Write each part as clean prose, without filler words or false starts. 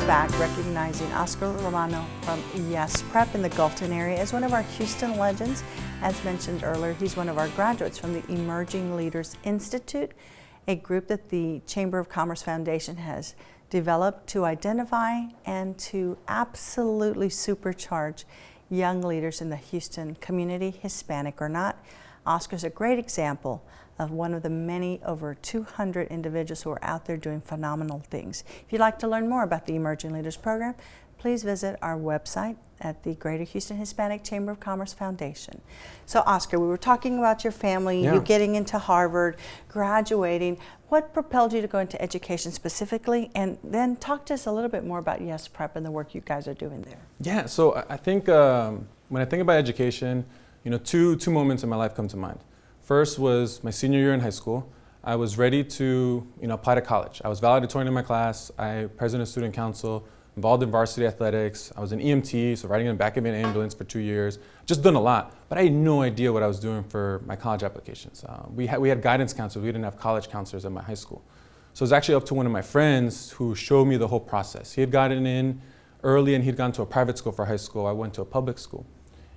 back recognizing Oscar Romano from Yes Prep in the Gulfton area as one of our Houston legends. As mentioned earlier, he's one of our graduates from the Emerging Leaders Institute, a group that the Chamber of Commerce Foundation has developed to identify and to absolutely supercharge young leaders in the Houston community, Hispanic or not. Oscar's a great example of one of the many over 200 individuals who are out there doing phenomenal things. If you'd like to learn more about the Emerging Leaders Program, please visit our website at the Greater Houston Hispanic Chamber of Commerce Foundation. So Oscar, we were talking about your family, you getting into Harvard, graduating. What propelled you to go into education specifically? And then talk to us a little bit more about Yes Prep and the work you guys are doing there. Yeah, so I think when I think about education, two moments in my life come to mind. First was my senior year in high school. I was ready to apply to college. I was valedictorian in my class, president of student council, involved in varsity athletics. I was an EMT, so riding in the back of an ambulance for 2 years. Just done a lot, but I had no idea what I was doing for my college applications. We had guidance counselors. We didn't have college counselors at my high school. So it was actually up to one of my friends who showed me the whole process. He had gotten in early and he'd gone to a private school for high school. I went to a public school.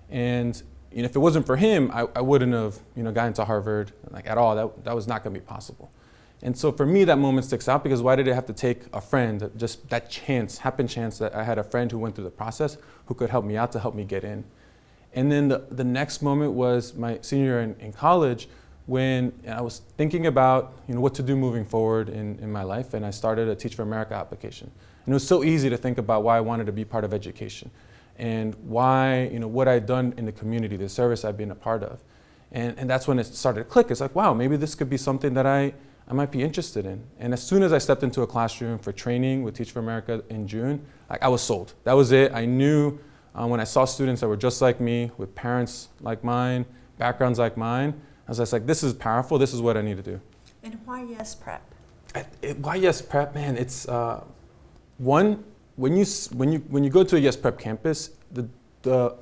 And if it wasn't for him, I wouldn't have gotten into Harvard at all. That was not going to be possible. And so for me, that moment sticks out because why did it have to take a friend, just that happen chance that I had a friend who went through the process who could help me out to help me get in. And then the next moment was my senior year in college when I was thinking about what to do moving forward in my life, and I started a Teach for America application. And it was so easy to think about why I wanted to be part of education and why, what I'd done in the community, the service I'd been a part of. And that's when it started to click. It's like, wow, maybe this could be something that I might be interested in. And as soon as I stepped into a classroom for training with Teach for America in June, I was sold. That was it. I knew when I saw students that were just like me, with parents like mine, backgrounds like mine, I was just like, this is powerful. This is what I need to do. And why Yes Prep? Why Yes Prep? Man, it's one, when you go to a Yes Prep campus, the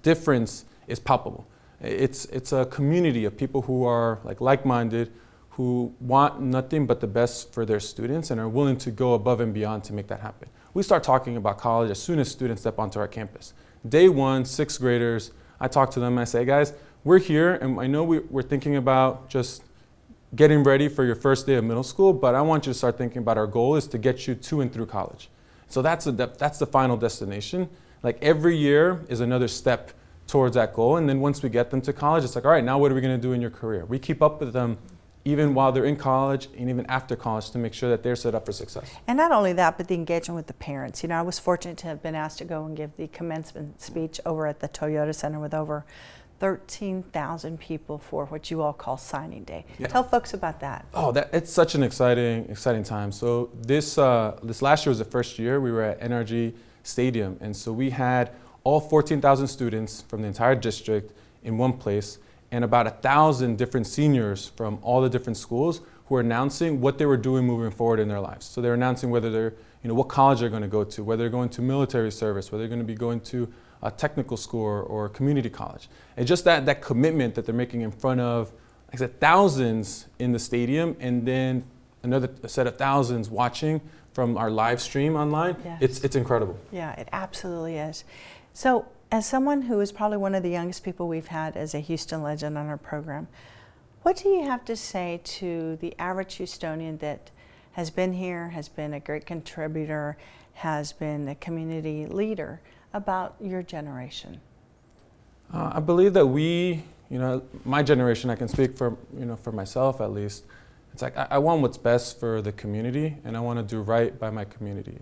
difference is palpable. It's a community of people who are like-minded, who want nothing but the best for their students and are willing to go above and beyond to make that happen. We start talking about college as soon as students step onto our campus. Day one, sixth graders, I talk to them and I say, guys, we're here and I know we're thinking about just getting ready for your first day of middle school, but I want you to start thinking about our goal is to get you to and through college. So that's the final destination. Like every year is another step towards that goal. And then once we get them to college, it's like, all right, now what are we going to do in your career? We keep up with them even while they're in college and even after college to make sure that they're set up for success. And not only that, but the engagement with the parents. I was fortunate to have been asked to go and give the commencement speech over at the Toyota Center with over 13,000 people for what you all call signing day. Yeah. Tell folks about that. Oh, it's such an exciting time. So this last year was the first year we were at NRG Stadium, and so we had all 14,000 students from the entire district in one place, and about 1,000 different seniors from all the different schools who were announcing what they were doing moving forward in their lives. So they're announcing whether they're, what college they're going to go to, whether they're going to military service, whether they're going to be going to a technical school or community college. And just that commitment that they're making in front of, like I said, thousands in the stadium, and then another set of thousands watching from our live stream online. Yes. It's incredible. Yeah, it absolutely is. So as someone who is probably one of the youngest people we've had as a Houston legend on our program, what do you have to say to the average Houstonian that has been here, has been a great contributor, has been a community leader about your generation? I believe that my generation, I can speak for myself at least, it's like I want what's best for the community and I want to do right by my community.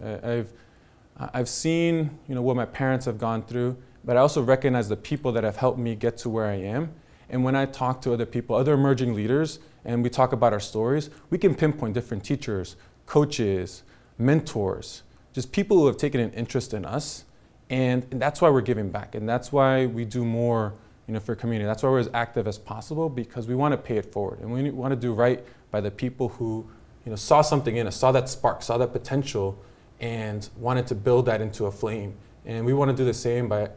I've seen what my parents have gone through, but I also recognize the people that have helped me get to where I am. And when I talk to other people, other emerging leaders, and we talk about our stories, we can pinpoint different teachers, coaches, mentors, just people who have taken an interest in us. And that's why we're giving back. And that's why we do more for community. That's why we're as active as possible, because we want to pay it forward. And we want to do right by the people who saw something in us, saw that spark, saw that potential, and wanted to build that into a flame. And we want to do the same by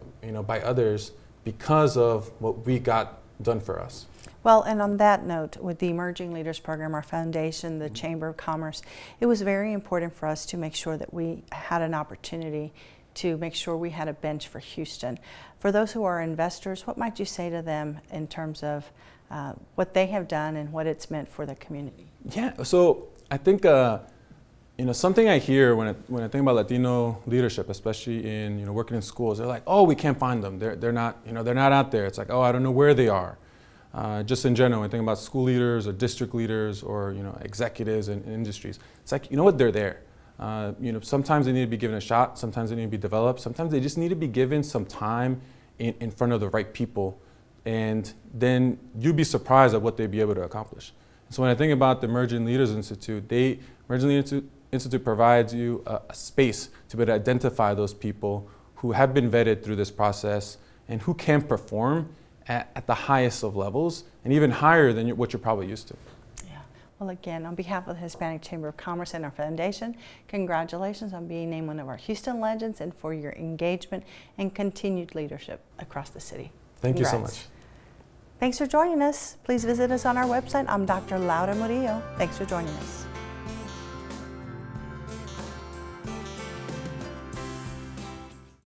others because of what we got done for us. Well, and on that note, with the Emerging Leaders Program, our foundation, the Chamber of Commerce, it was very important for us to make sure that we had an opportunity to make sure we had a bench for Houston. For those who are investors, what might you say to them in terms of what they have done and what it's meant for the community? Yeah, so I think something I hear when I think about Latino leadership, especially in working in schools, they're like, oh, we can't find them. They're not out there. It's like, oh, I don't know where they are. Just in general, when I think about school leaders or district leaders or executives in industries, it's like, you know what, they're there. Sometimes they need to be given a shot. Sometimes they need to be developed. Sometimes they just need to be given some time in front of the right people, and then you'd be surprised at what they'd be able to accomplish. So when I think about the Emerging Leaders Institute, Emerging Leaders Institute provides you a space to be able to identify those people who have been vetted through this process and who can perform at the highest of levels and even higher than what you're probably used to. Yeah. Well, again, on behalf of the Hispanic Chamber of Commerce and our foundation, congratulations on being named one of our Houston Legends and for your engagement and continued leadership across the city. Thank you so much. Thanks for joining us. Please visit us on our website. I'm Dr. Laura Murillo. Thanks for joining us.